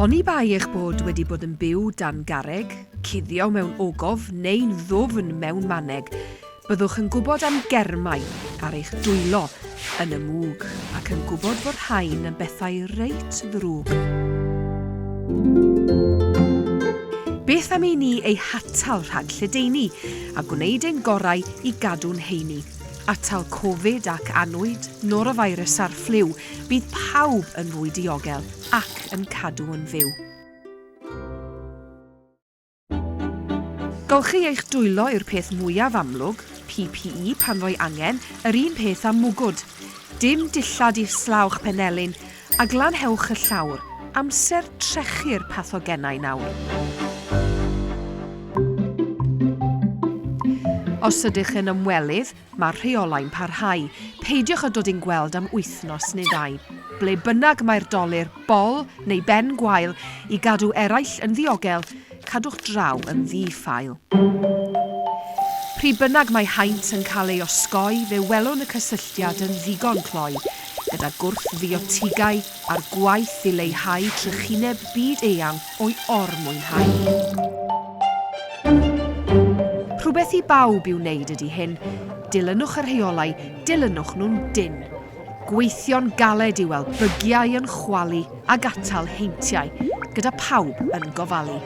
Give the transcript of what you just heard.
Oni bai eich bod wedi bod yn byw dan garreg, cuddio mewn ogof neu'n ddwfn mewn maneg, byddwch yn gwybod am germau ar eich dwylo yn y mwg ac yn gwybod fod rhain yn bethau reit ddrwg. Beth am i ni ei hatal rhag lledaenu a gwneud ein gorau i gadw'n heini? Atal Covid ac anwyd, norovirus a'r ffliw, bydd pawb yn fwy diogel ac yn cadw yn fyw. Golchi eich dwylo yw'r peth mwyaf amlwg, PPE pan roi angen, yr un peth am mwgwd. Dim dillad i'r slawch penelyn, a glanhewch y llawr, amser trechu'r pathogenau nawr. Os ydych yn ymwelydd, mae'r rheolau'n parhau. Peidiwch â dod i'n gweld am wythnos neu ddau. Ble bynnag mae'r dolir bol neu ben gwael i gadw eraill yn ddiogel, cadwch draw yn ddiffail. Pryd bynnag mae haint yn cael ei osgoi, fe welwn y cysylltiad yn ddigon cloi, gyda gwrth ddiotigau a'r gwaith i leihau trychineb byd eang o'i ormwynhau. Rhywbeth i bawb i'w wneud ydy hyn, dilynwch yr rheolau, dilynwch nhw'n dyn. Gweithio'n galed i weld bygiau yn chwalu ag atal heintiau, gyda pawb yn gofalu.